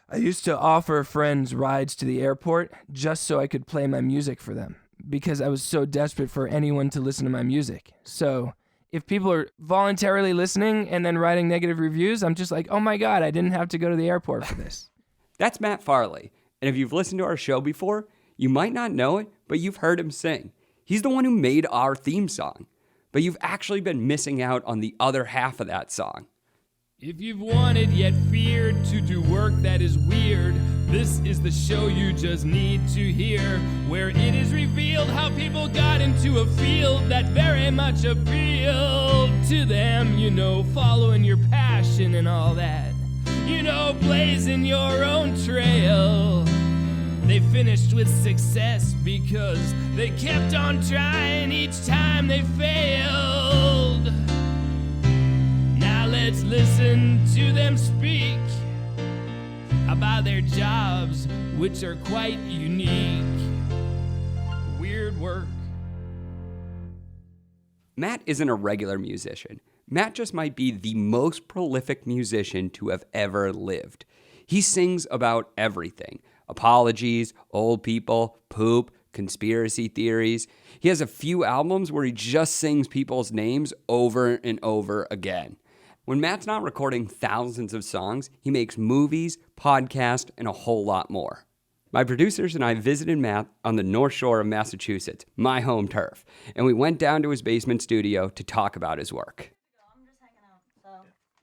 I used to offer friends rides to the airport just so I could play my music for them because I was so desperate for anyone to listen to my music. So if people are voluntarily listening and then writing negative reviews, I'm just like, oh my God, I didn't have to go to the airport for this. That's Matt Farley. And if you've listened to our show before, you might not know it, but you've heard him sing. He's the one who made our theme song. But you've actually been missing out on the other half of that song. If you've wanted yet feared to do work that is weird, this is the show you just need to hear, where it is revealed how people got into a field that very much appealed to them. You know, following your passion and all that. You know, blazing your own trail. They finished with success because they kept on trying each time they failed. Now let's listen to them speak about their jobs, which are quite unique. Weird work. Matt isn't a regular musician. Matt just might be the most prolific musician to have ever lived. He sings about everything. Apologies, old people, poop, conspiracy theories. He has a few albums where he just sings people's names over and over again. When Matt's not recording thousands of songs, he makes movies, podcasts, and a whole lot more. My producers and I visited Matt on the North Shore of Massachusetts, my home turf, and we went down to his basement studio to talk about his work. I'm just hanging out, so.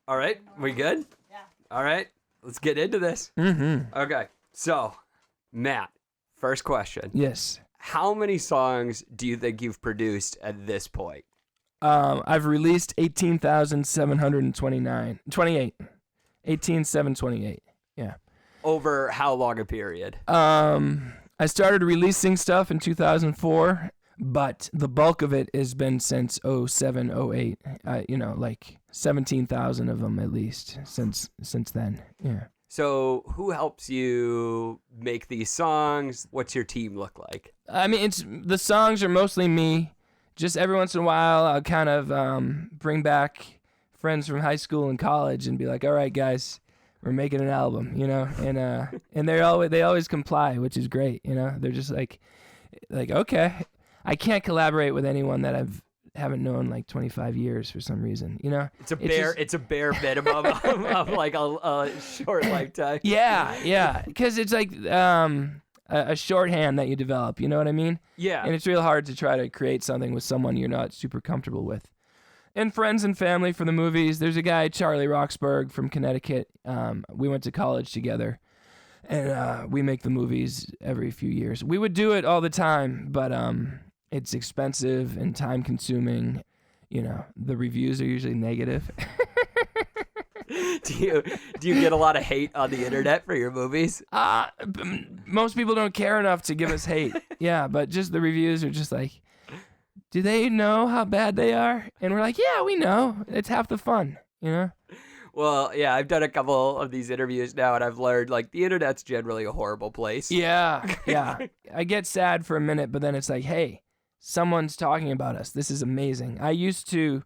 All right, we good? Yeah. All right, let's get into this. Mm-hmm. Okay, so, Matt, first question. Yes. How many songs do you think you've produced at this point? I've released 28. 18,728. Yeah. Over how long a period? I started releasing stuff in 2004, but the bulk of it has been since 07, 08. Like 17,000 of them at least since then. Yeah. So who helps you make these songs? What's your team look like? I mean, the songs are mostly me. Just every once in a while, I'll kind of bring back friends from high school and college and be like, all right, guys, we're making an album, and they always comply, which is great, They're just like, okay. I can't collaborate with anyone that haven't known like 25 years for some reason, It's a bare minimum of like a short lifetime. Yeah, because it's like a shorthand that you develop, you know what I mean? Yeah. And it's real hard to try to create something with someone you're not super comfortable with. And friends and family for the movies. There's a guy, Charlie Roxburgh from Connecticut. We went to college together, and we make the movies every few years. We would do it all the time, but it's expensive and time-consuming. The reviews are usually negative. Do you get a lot of hate on the internet for your movies? Most people don't care enough to give us hate. Yeah, but just the reviews are just like, do they know how bad they are? And we're like, yeah, we know. It's half the fun, Well, yeah, I've done a couple of these interviews now, and I've learned, like, the internet's generally a horrible place. Yeah. I get sad for a minute, but then it's like, hey, someone's talking about us. This is amazing. I used to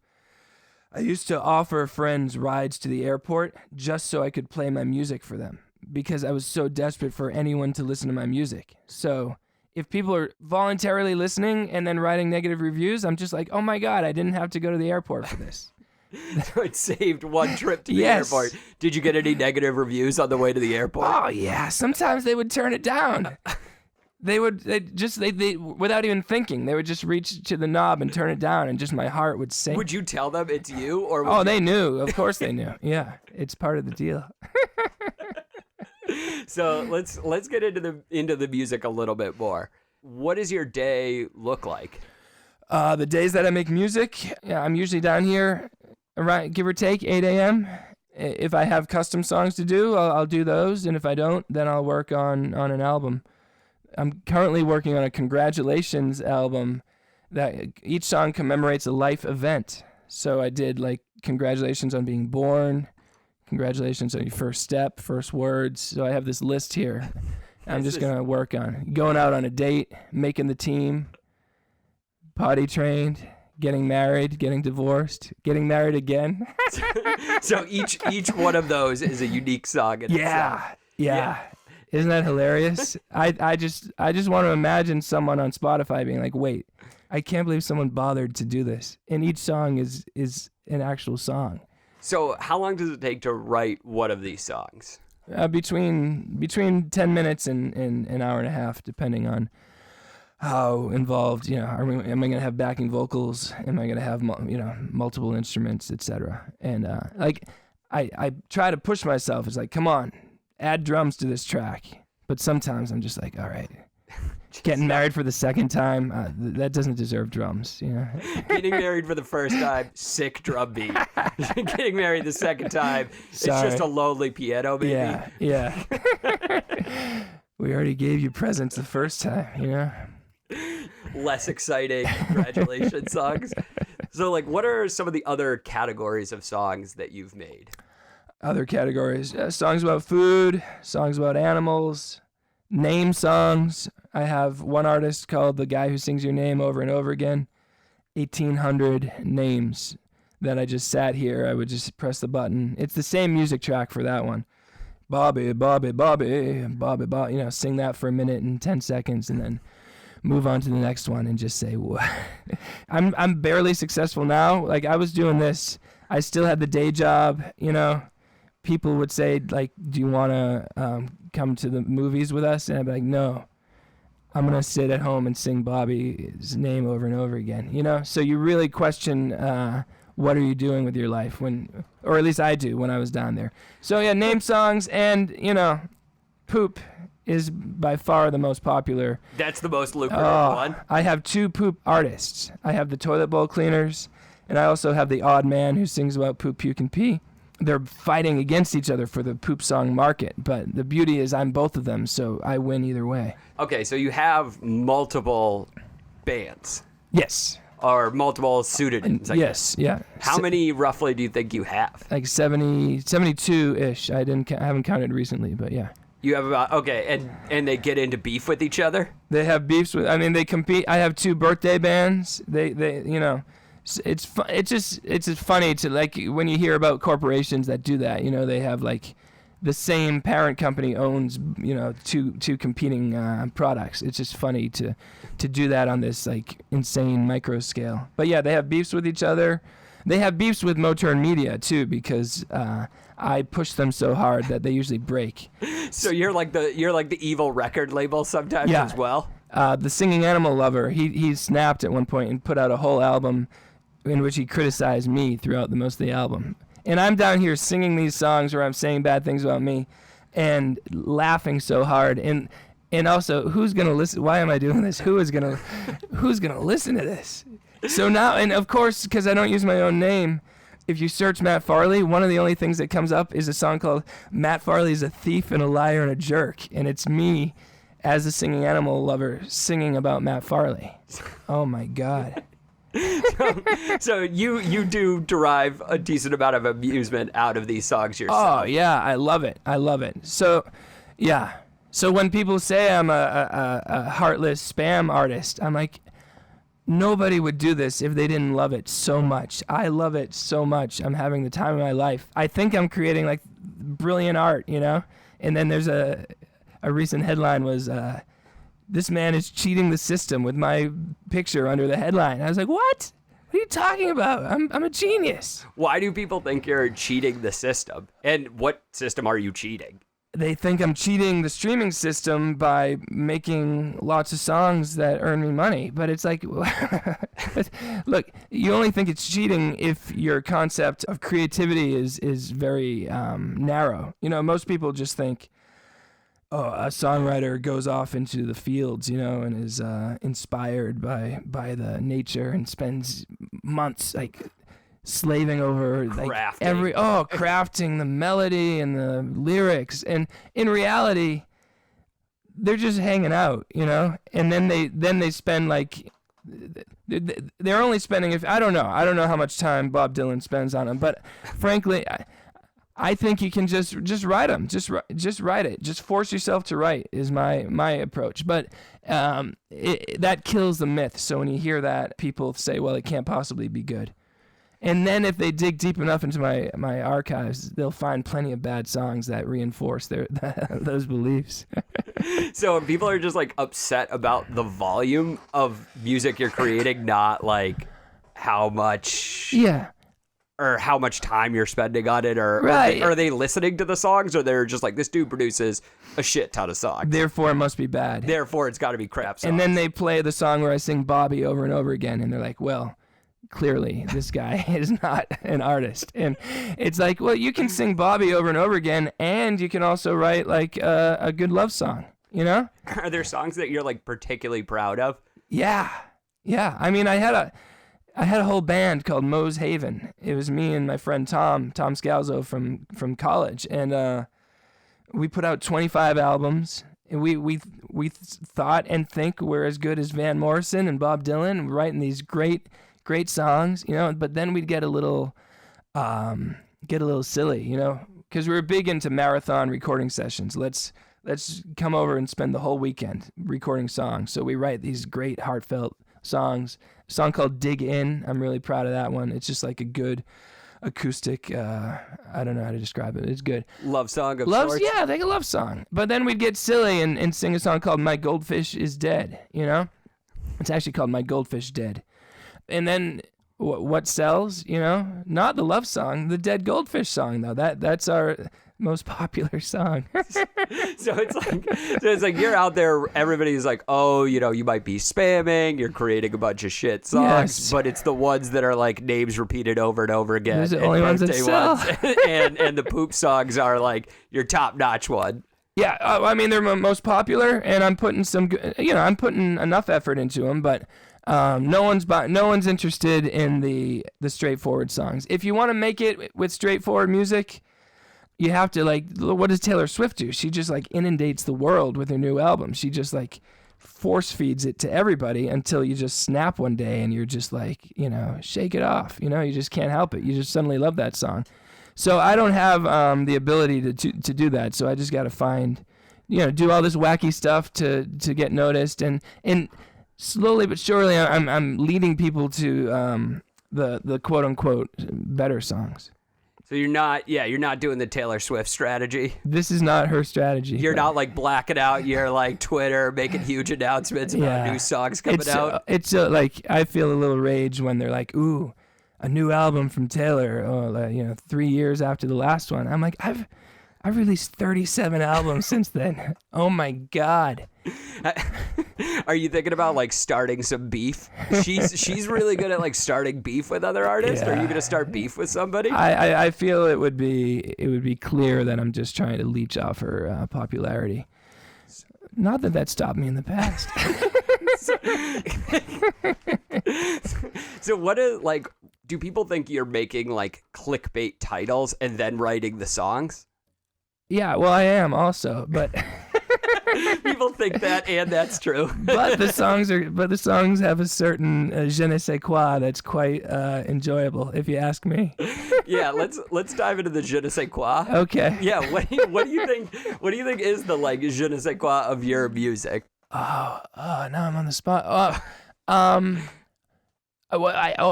offer friends rides to the airport just so I could play my music for them because I was so desperate for anyone to listen to my music. So if people are voluntarily listening and then writing negative reviews, I'm just like, oh my God, I didn't have to go to the airport for this. So it saved one trip to the airport. Did you get any negative reviews on the way to the airport? Oh yeah, sometimes they would turn it down. They without even thinking, they would just reach to the knob and turn it down, and just my heart would sink. Would you tell them it's you, or? They knew. Of course they knew. Yeah, it's part of the deal. So let's get into the music a little bit more. What does your day look like? The days that I make music, I'm usually down here around, give or take, 8 a.m. If I have custom songs to do, I'll do those, and if I don't, then I'll work on an album. I'm currently working on a congratulations album that each song commemorates a life event. So I did like congratulations on being born, congratulations on your first step, first words. So I have this list here. I'm just going to work on going out on a date, making the team, potty trained, getting married, getting divorced, getting married again. So each one of those is a unique song in itself. Yeah. Isn't that hilarious? I just want to imagine someone on Spotify being like, wait, I can't believe someone bothered to do this. And each song is an actual song. So how long does it take to write one of these songs? Between 10 minutes and an hour and a half, depending on how involved, am I going to have backing vocals? Am I going to have, multiple instruments, etc.? And I try to push myself. It's like, come on, add drums to this track. But sometimes I'm just like, all right, getting married for the second time, that doesn't deserve drums. Getting married for the first time, sick drum beat. Getting married the second time, Sorry. It's just a lonely piano, baby. Yeah. We already gave you presents the first time, Less exciting congratulations songs. So, what are some of the other categories of songs that you've made? Other categories, songs about food, songs about animals, name songs. I have one artist called The Guy Who Sings Your Name Over and Over Again. 1,800 names that I just sat here. I would just press the button. It's the same music track for that one. Bobby, Bobby, Bobby, Bobby, Bobby. Sing that for a minute and 10 seconds and then move on to the next one and just say, what? I'm barely successful now. I was doing this. I still had the day job, People would say, do you want to come to the movies with us? And I'd be like, no, I'm going to sit at home and sing Bobby's name over and over again, So you really question what are you doing with your life or at least I do when I was down there. So yeah, name songs and, poop is by far the most popular. That's the most lucrative one. I have two poop artists. I have the Toilet Bowl Cleaners, and I also have the Odd Man who sings about poop, puke, and pee. They're fighting against each other for the poop song market, but the beauty is I'm both of them, so I win either way. Okay, so you have multiple bands. Yes. Or multiple pseudonyms. Yes, yeah. How many roughly do you think you have? 72-ish. I haven't counted recently, but yeah. You have about, okay, and they get into beef with each other? They have beefs they compete. I have two birthday bands. They it's just funny to when you hear about corporations that do that, they have the same parent company owns, two competing products. It's just funny to do that on this insane micro scale. But yeah, they have beefs with each other. They have beefs with Motown Media too because I push them so hard that they usually break. So you're like the evil record label sometimes as well? The Singing Animal Lover, he snapped at one point and put out a whole album in which he criticized me throughout most of the album. And I'm down here singing these songs where I'm saying bad things about me and laughing so hard. And also, who's going to listen? Why am I doing this? Who's going to listen to this? So now, and of course, because I don't use my own name, if you search Matt Farley, one of the only things that comes up is a song called Matt Farley's a Thief and a Liar and a Jerk. And it's me as a Singing Animal Lover singing about Matt Farley. Oh my God. So you do derive a decent amount of amusement out of these songs yourself. Oh yeah, I love it. So, yeah. So when people say I'm a heartless spam artist, I'm like, nobody would do this if they didn't love it so much. I love it so much. I'm having the time of my life. I think I'm creating brilliant art, And then there's a recent headline was. This man is cheating the system with my picture under the headline. I was like, what? What are you talking about? I'm a genius. Why do people think you're cheating the system? And what system are you cheating? They think I'm cheating the streaming system by making lots of songs that earn me money. But it's like, look, you only think it's cheating if your concept of creativity is very narrow. Most people just think, a songwriter goes off into the fields, and is inspired by the nature and spends months slaving over crafting the melody and the lyrics. And in reality, they're just hanging out, And then they spend they're only spending I don't know how much time Bob Dylan spends on them, but frankly. I think you can just write them. Just write it. Just force yourself to write is my approach. But that kills the myth. So when you hear that, people say, well, it can't possibly be good. And then if they dig deep enough into my archives, they'll find plenty of bad songs that reinforce those beliefs. So people are just like upset about the volume of music you're creating, not like how much or how much time you're spending on it, or right. Are they listening to the songs, or they're just like, this dude produces a shit ton of songs, therefore it must be bad. Therefore it's got to be crap songs. And then they play the song where I sing Bobby over and over again, and they're like, well, clearly this guy is not an artist. And it's like, well, you can sing Bobby over and over again, and you can also write like a good love song, you know? Are there songs that you're like particularly proud of? Yeah. I mean, I had a whole band called Moe's Haven. It was me and my friend Tom Scalzo from college, and we put out 25 albums. And we thought and think we're as good as Van Morrison and Bob Dylan, writing these great songs, you know. But then we'd get a little silly, you know, because we were big into marathon recording sessions. Let's come over and spend the whole weekend recording songs. So we write these great heartfelt songs. A song called Dig In. I'm really proud of that one. It's just like a good acoustic, I don't know how to describe it. It's good. Love song of sorts? Yeah, like a love song. But then we'd get silly and sing a song called My Goldfish Is Dead, you know? It's actually called My Goldfish Dead. And then what sells, you know? Not the love song, the Dead Goldfish song, though. That's our most popular song. So it's like you're out there, everybody's like, oh, you know, you might be spamming, you're creating a bunch of shit songs, yes. But it's the ones that are like names repeated over and over again. Those are the only ones that sell. and the poop songs are like your top-notch one. Yeah, I mean, they're most popular, and I'm putting I'm putting enough effort into them, but no one's interested in the straightforward songs. If you want to make it with straightforward music, you have to, like, what does Taylor Swift do? She just like inundates the world with her new album. She just like force feeds it to everybody until you just snap one day and you're just like, you know, shake it off. You know, you just can't help it. You just suddenly love that song. So I don't have the ability to do that. So I just got to find, you know, do all this wacky stuff to get noticed, and slowly but surely I'm leading people to the quote unquote better songs. So you're not doing the Taylor Swift strategy. This is not her strategy. You're not like blacking out your like Twitter, making huge announcements about new songs coming out. It's like I feel a little rage when they're like, "Ooh, a new album from Taylor." Oh, you know, 3 years after the last one. I'm like, I've released 37 albums since then. Oh my God. Are you thinking about like starting some beef? She's really good at like starting beef with other artists. Yeah. Are you gonna start beef with somebody? I feel it would be clear that I'm just trying to leech off her popularity. Not that stopped me in the past. So what is like? Do people think you're making like clickbait titles and then writing the songs? Yeah, well, I am also, but people think that, and that's true. but the songs have a certain je ne sais quoi that's quite enjoyable, if you ask me. Yeah, let's dive into the je ne sais quoi. Okay. Yeah, what do you think? What do you think is the like je ne sais quoi of your music? Oh, now I'm on the spot.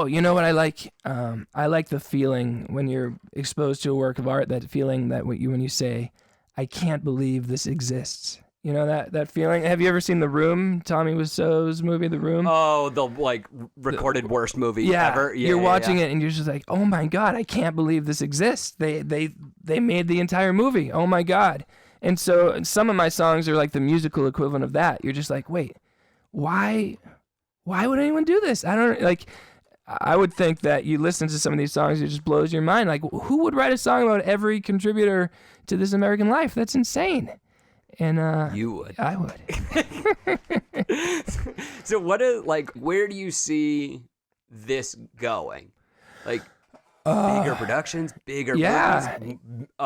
You know what I like? I like the feeling when you're exposed to a work of art. That feeling that when you say, "I can't believe this exists." You know that feeling. Have you ever seen The Room? Tommy Wiseau's movie, The Room. Oh, the like recorded worst movie ever. Yeah, you're watching it and you're just like, "Oh my God, I can't believe this exists." They made the entire movie. Oh my God. And so some of my songs are like the musical equivalent of that. You're just like, wait, why would anyone do this? I don't like. I would think that you listen to some of these songs, it just blows your mind. Like, who would write a song about every contributor to This American Life? That's insane. And you would. I would. So what is like? Where do you see this going? Like bigger productions, bigger movies,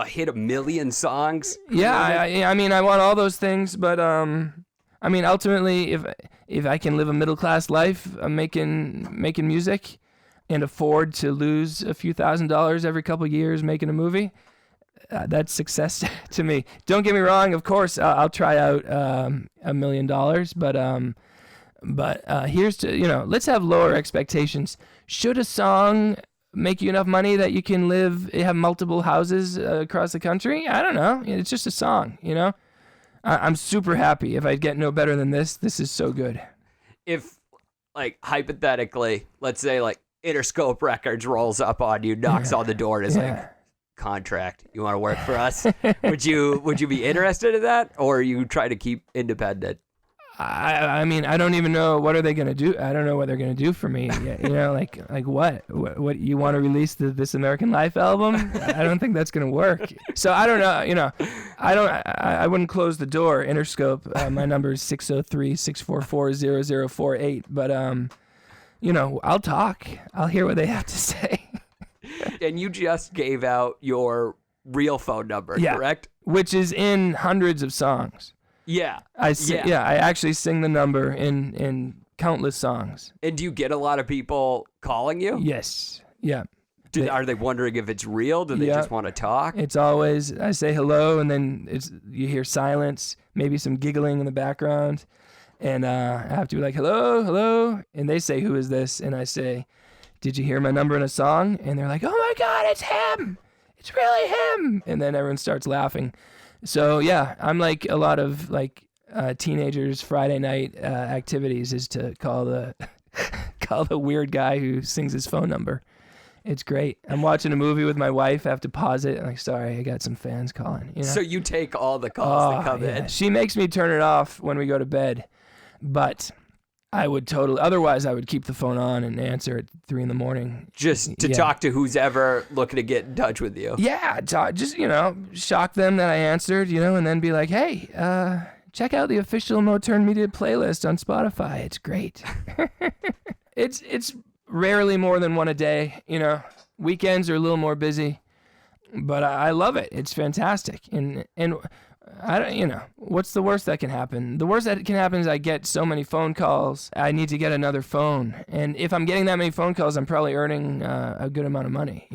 hit 1 million songs. Yeah, I mean, I want all those things, but I mean, ultimately, if I can live a middle class life, making music, and afford to lose a few $1,000s every couple of years making a movie, that's success to me. Don't get me wrong. Of course, I'll try out $1 million, but here's to let's have lower expectations. Should a song make you enough money that you can have multiple houses across the country? I don't know. It's just a song, I'm super happy. If I get no better than this is so good. If, like, hypothetically, let's say, like, Interscope Records rolls up on you, knocks on the door, and is like, contract, you want to work for us? Would you be interested in that, or you try to keep independent? I mean, I don't even know what are they going to do. I don't know what they're going to do for me. Like what you want to release the This American Life album? I don't think that's going to work. So I don't know. I wouldn't close the door. Interscope. My number is 603-644-0048. But I'll talk. I'll hear what they have to say. And you just gave out your real phone number, correct? Which is in hundreds of songs. Yeah. I actually sing the number in countless songs. And do you get a lot of people calling you? Yes. Yeah. Are they wondering if it's real? Do they just want to talk? It's always, I say hello, and then you hear silence, maybe some giggling in the background. And I have to be like, hello, hello. And they say, who is this? And I say, did you hear my number in a song? And they're like, oh my God, it's him. It's really him. And then everyone starts laughing. So yeah, I'm like a lot of teenagers' Friday night activities is to call the weird guy who sings his phone number. It's great. I'm watching a movie with my wife. I have to pause it. I'm like, sorry, I got some fans calling. So you take all the calls that come in. She makes me turn it off when we go to bed, but I would otherwise I would keep the phone on and answer at 3 a.m. Just to talk to who's ever looking to get in touch with you. Yeah, just, shock them that I answered, and then be like, hey, check out the official No Turn Media playlist on Spotify. It's great. It's rarely more than one a day, Weekends are a little more busy, but I love it. It's fantastic. And I don't, what's the worst that can happen? The worst that can happen is I get so many phone calls. I need to get another phone. And if I'm getting that many phone calls, I'm probably earning a good amount of money,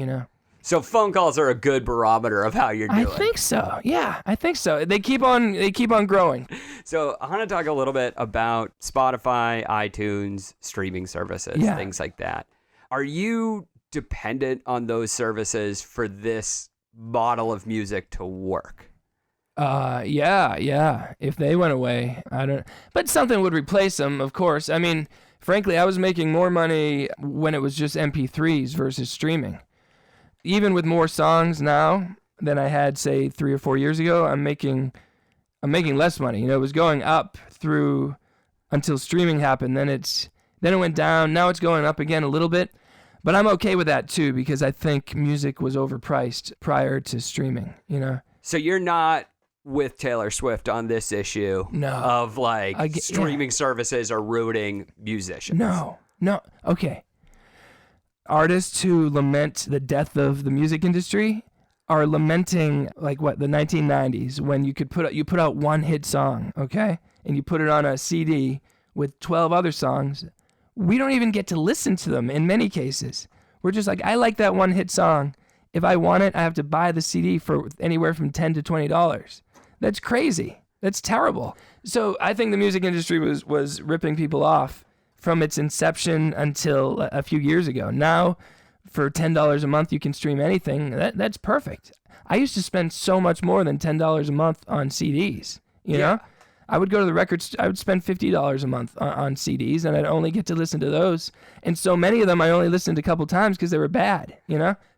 So phone calls are a good barometer of how you're doing. I think so. Yeah, I think so. They keep on growing. So I want to talk a little bit about Spotify, iTunes, streaming services, things like that. Are you dependent on those services for this model of music to work? Yeah. If they went away, but something would replace them, of course. I mean, frankly, I was making more money when it was just MP3s versus streaming. Even with more songs now than I had, say, 3 or 4 years ago, I'm making less money. It was going up through until streaming happened. Then it went down. Now it's going up again a little bit. But I'm okay with that too, because I think music was overpriced prior to streaming, So you're not with Taylor Swift on this issue of streaming services are ruining musicians. No. Okay. Artists who lament the death of the music industry are lamenting the 1990s when you put out one hit song, okay? And you put it on a CD with 12 other songs. We don't even get to listen to them in many cases. We're just like, I like that one hit song. If I want it, I have to buy the CD for anywhere from $10 to $20. That's crazy. That's terrible. So I think the music industry was ripping people off from its inception until a few years ago. Now, for $10 a month, you can stream anything. That's perfect. I used to spend so much more than $10 a month on CDs, you know? I would go to the records, I would spend $50 a month on CDs, and I'd only get to listen to those. And so many of them I only listened a couple times because they were bad,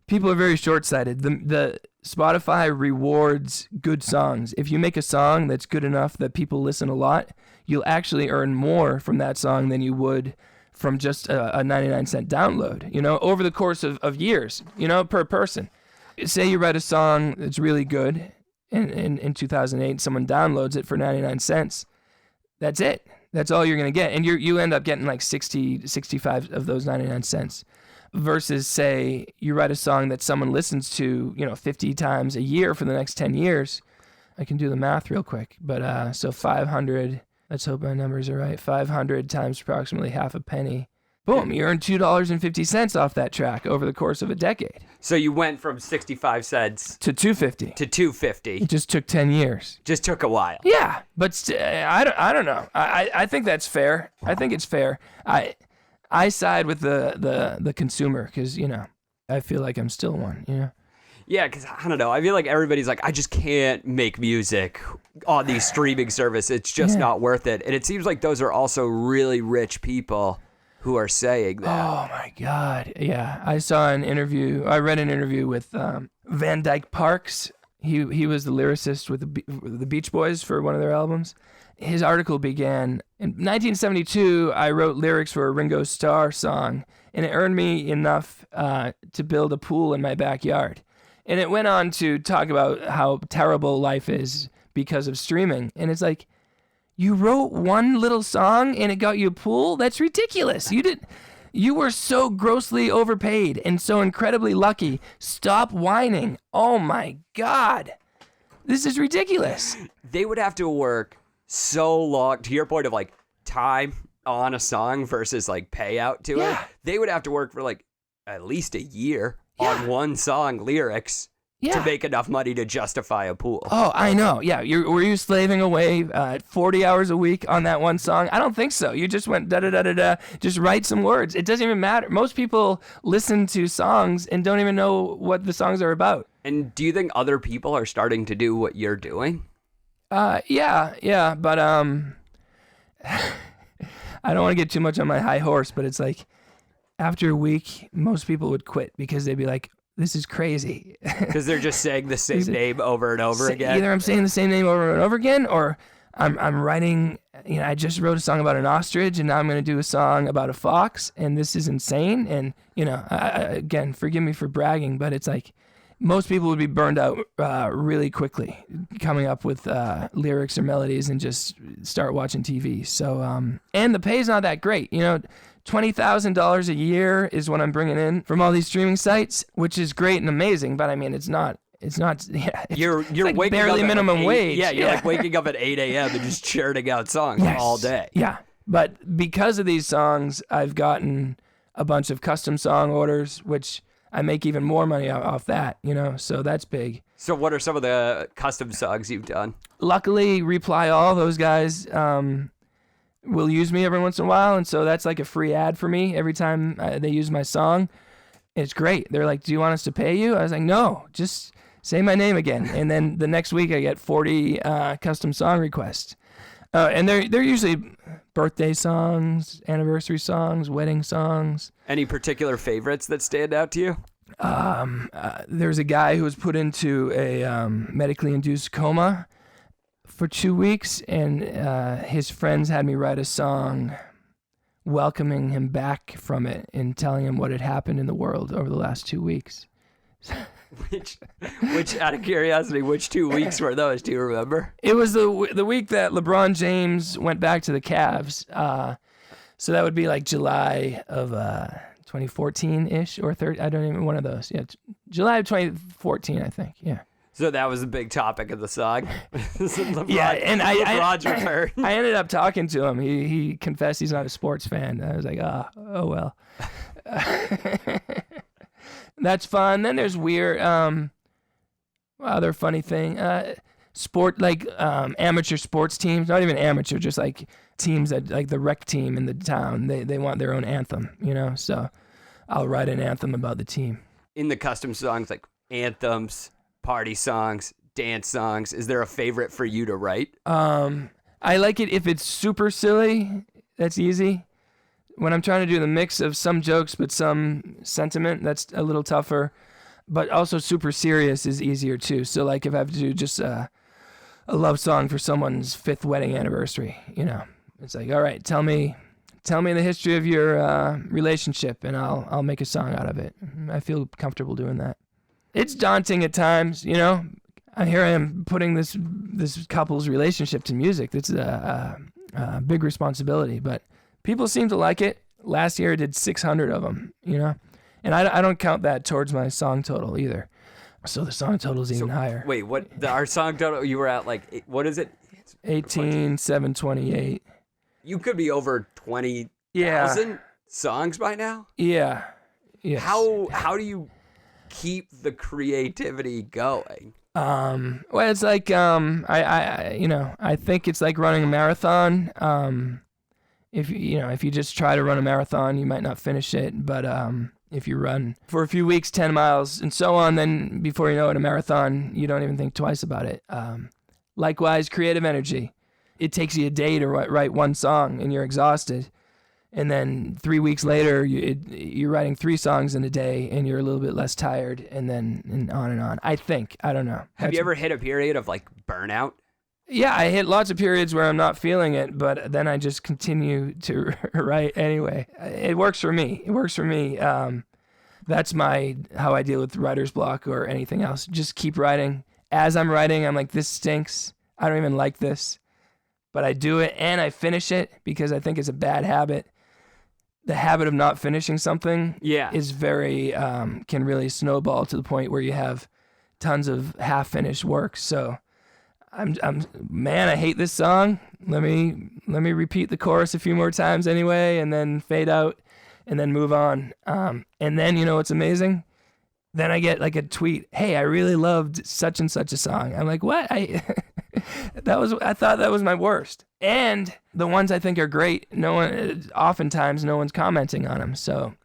People are very short-sighted. The Spotify rewards good songs. If you make a song that's good enough that people listen a lot, you'll actually earn more from that song than you would from just a 99-cent download, over the course of years, per person. Say you write a song that's really good, in 2008, someone downloads it for 99 cents. That's it. That's all you're going to get. And you end up getting like 60, 65 of those 99 cents. Versus, say, you write a song that someone listens to, 50 times a year for the next 10 years. I can do the math real quick. But so 500, let's hope my numbers are right. 500 times approximately half a penny. Boom, you earn $2.50 off that track over the course of a decade. So you went from 65 cents to $2.50. To $2.50. It just took 10 years. Just took a while. Yeah, but I don't know. I think that's fair. I think it's fair. I side with the consumer because, I feel like I'm still one, you know? Yeah, because I don't know. I feel like everybody's like, I just can't make music on these streaming services. It's just not worth it. And it seems like those are also really rich people who are saying that. Oh my God. Yeah. I read an interview with Van Dyke Parks. He was the lyricist with the Beach Boys for one of their albums. His article began, in 1972, I wrote lyrics for a Ringo Starr song, and it earned me enough to build a pool in my backyard. And it went on to talk about how terrible life is because of streaming. And it's like, you wrote one little song and it got you a pool? That's ridiculous. You were so grossly overpaid and so incredibly lucky. Stop whining. Oh my God. This is ridiculous. They would have to work so long, to your point of like time on a song versus like payout to it. They would have to work for like at least a year on one song lyrics to make enough money to justify a pool. Oh, I know. Yeah. Were you slaving away 40 hours a week on that one song? I don't think so. You just went da-da-da-da-da, just write some words. It doesn't even matter. Most people listen to songs and don't even know what the songs are about. And do you think other people are starting to do what you're doing? Yeah. But I don't want to get too much on my high horse, but it's like after a week, most people would quit because they'd be like, this is crazy. Because they're just saying the same name over and over again. Either I'm saying the same name over and over again, or I'm writing, I just wrote a song about an ostrich, and now I'm going to do a song about a fox, and this is insane. And, again, forgive me for bragging, but it's like most people would be burned out really quickly coming up with lyrics or melodies and just start watching TV. So, and the pay's not that great, $20,000 a year is what I'm bringing in from all these streaming sites, which is great and amazing. But I mean, it's not. Yeah, you're like waking barely up minimum wage. Yeah, you're like waking up at 8 a.m. and just churning out songs all day. Yeah, but because of these songs, I've gotten a bunch of custom song orders, which I make even more money off that. So that's big. So what are some of the custom songs you've done? Luckily, Reply All, those guys will use me every once in a while, and so that's like a free ad for me every time they use my song. It's great. They're like, do you want us to pay you? I was like, no, just say my name again. And then the next week I get 40 custom song requests. And they're usually birthday songs, anniversary songs, wedding songs. Any particular favorites that stand out to you? There's a guy who was put into a medically induced coma for 2 weeks, and his friends had me write a song welcoming him back from it and telling him what had happened in the world over the last 2 weeks. Which, out of curiosity, which 2 weeks were those? Do you remember? It was the week that LeBron James went back to the Cavs. So that would be like July of 2014-ish or 30. I don't even, one of those. Yeah, July of 2014, I think. Yeah. So that was a big topic of the song. LeBron's return. I ended up talking to him. He confessed he's not a sports fan. I was like, oh well. That's fun. Then there's weird, other funny thing. Sport, like amateur sports teams, not even amateur, just like teams that, like the rec team in the town, they want their own anthem, so I'll write an anthem about the team. In the custom songs, like anthems, party songs, dance songs, is there a favorite for you to write? I like it if it's super silly. That's easy. When I'm trying to do the mix of some jokes but some sentiment, that's a little tougher. But also super serious is easier too. So like if I have to do just a love song for someone's 5th wedding anniversary, it's like, all right, tell me the history of your relationship, and I'll make a song out of it. I feel comfortable doing that. It's daunting at times, Here I am putting this couple's relationship to music. That's a big responsibility, but people seem to like it. Last year I did 600 of them, and I don't count that towards my song total either. So the song total is even higher. Wait, what? Our song total, you were at like, what is it? 18,728. You could be over 20,000 songs by now? Yeah. Yes. How do you keep the creativity going? Well, it's like I think it's like running a marathon. If you just try to run a marathon, you might not finish it, but If you run for a few weeks, 10 miles and so on, then before you know it, a marathon, you don't even think twice about it. Likewise, creative energy. It takes you a day to write one song and you're exhausted. And then 3 weeks later, you're writing 3 songs in a day and you're a little bit less tired, and then and on and on. I think. I don't know. Have you ever hit a period of like burnout? Yeah, I hit lots of periods where I'm not feeling it, but then I just continue to write anyway. It works for me. That's how I deal with writer's block or anything else. Just keep writing. As I'm writing, I'm like, this stinks. I don't even like this. But I do it and I finish it because I think it's a bad habit. The habit of not finishing something is very, can really snowball to the point where you have tons of half-finished work. So man, I hate this song. Let me repeat the chorus a few more times anyway, and then fade out and then move on. And then, you know what's amazing? Then I get like a tweet, hey, I really loved such and such a song. I'm like, what? I thought that was my worst. And the ones I think are great, oftentimes no one's commenting on them. So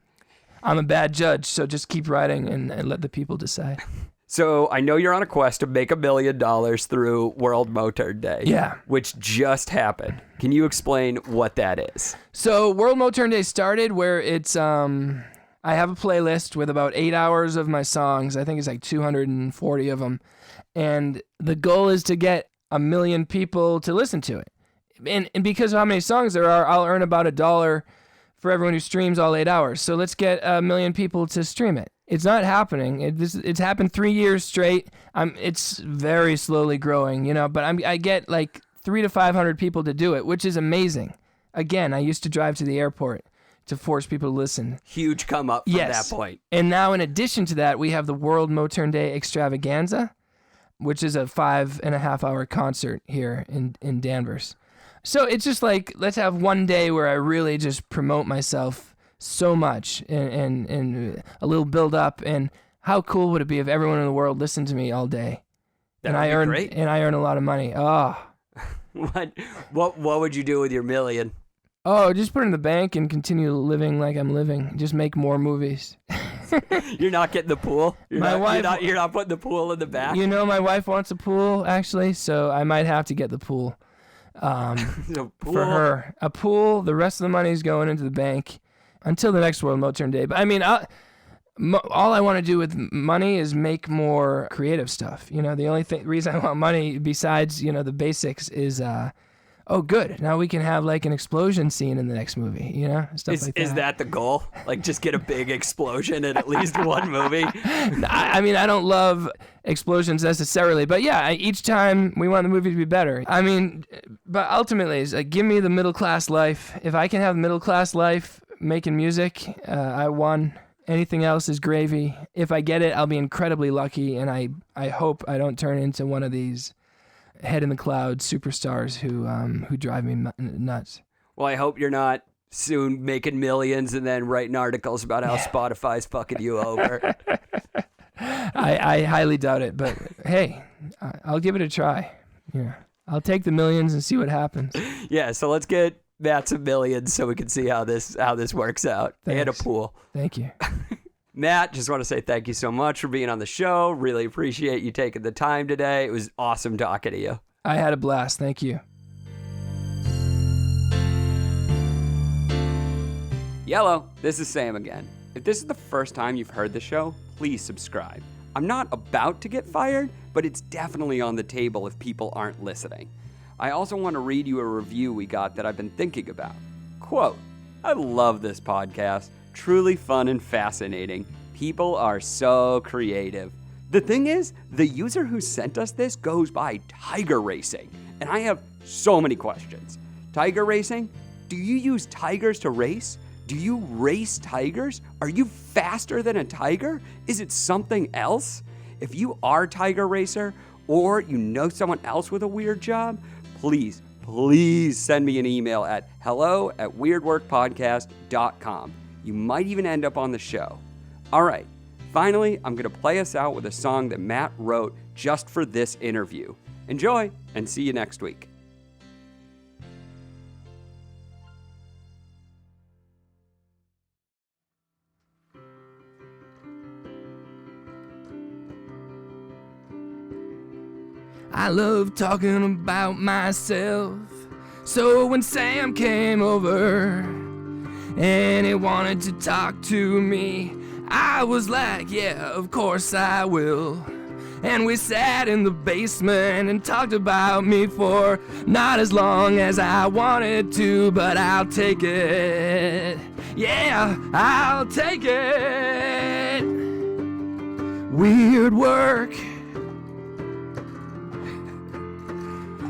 I'm a bad judge. So just keep writing and let the people decide. So I know you're on a quest to make $1 million through World Motörd Day. Yeah. Which just happened. Can you explain what that is? So World Motörd Day started where it's, I have a playlist with about 8 hours of my songs. I think it's like 240 of them. And the goal is to get 1 million people to listen to it. And because of how many songs there are, I'll earn about $1 for everyone who streams all 8 hours. So let's get 1 million people to stream it. It's not happening. It's happened 3 years straight. It's very slowly growing, but I get like 300 to 500 people to do it, which is amazing. Again, I used to drive to the airport to force people to listen. Huge come up from that point. And now in addition to that, we have the World Motörd Day Extravaganza, which is a 5.5 hour concert here in Danvers. So it's just like, let's have one day where I really just promote myself so much and a little build up. And how cool would it be if everyone in the world listened to me all day? That would be great. And I earn a lot of money. Oh. What would you do with your $1 million? Oh, just put it in the bank and continue living like I'm living. Just make more movies. You're not getting the pool? You're not putting the pool in the back? My wife wants a pool, actually, so I might have to get the pool. Pool. For her. A pool, the rest of the money's going into the bank until the next World Motörd Day. But I mean, all I want to do with money is make more creative stuff. The only reason I want money besides, the basics is... oh, good. Now we can have like an explosion scene in the next movie, stuff like that. Is that the goal? Like just get a big explosion in at least one movie? I mean, I don't love explosions necessarily, but yeah, each time we want the movie to be better. I mean, but ultimately, it's like, give me the middle class life. If I can have middle class life making music, I won. Anything else is gravy. If I get it, I'll be incredibly lucky, and I hope I don't turn into one of these head in the clouds superstars who drive me nuts. Well, I hope you're not soon making millions and then writing articles about how Spotify's fucking you over. I highly doubt it, but hey, I'll give it a try. Yeah, I'll take the millions and see what happens. Yeah, so let's get Matt some millions so we can see how this works out. Thanks. And a pool. Thank you. Matt, just want to say thank you so much for being on the show. Really appreciate you taking the time today. It was awesome talking to you. I had a blast. Thank you. Yellow, this is Sam again. If this is the first time you've heard the show, please subscribe. I'm not about to get fired, but it's definitely on the table if people aren't listening. I also want to read you a review we got that I've been thinking about. Quote, I love this podcast. Truly fun and fascinating. People are so creative. The thing is, the user who sent us this goes by Tiger Racing, and I have so many questions. Tiger Racing? Do you use tigers to race? Do you race tigers? Are you faster than a tiger? Is it something else? If you are Tiger Racer, or you know someone else with a weird job, please send me an email at hello@weirdworkpodcast.com. You might even end up on the show. All right, finally, I'm going to play us out with a song that Matt wrote just for this interview. Enjoy, and see you next week. I love talking about myself. So when Sam came over and he wanted to talk to me, I was like, yeah, of course I will. And we sat in the basement and talked about me for not as long as I wanted to, but I'll take it. Yeah, I'll take it. Weird work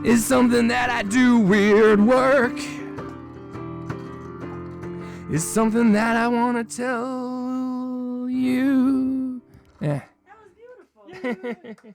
is something that I do. Weird work is something that I want to tell you. Yeah. That was beautiful.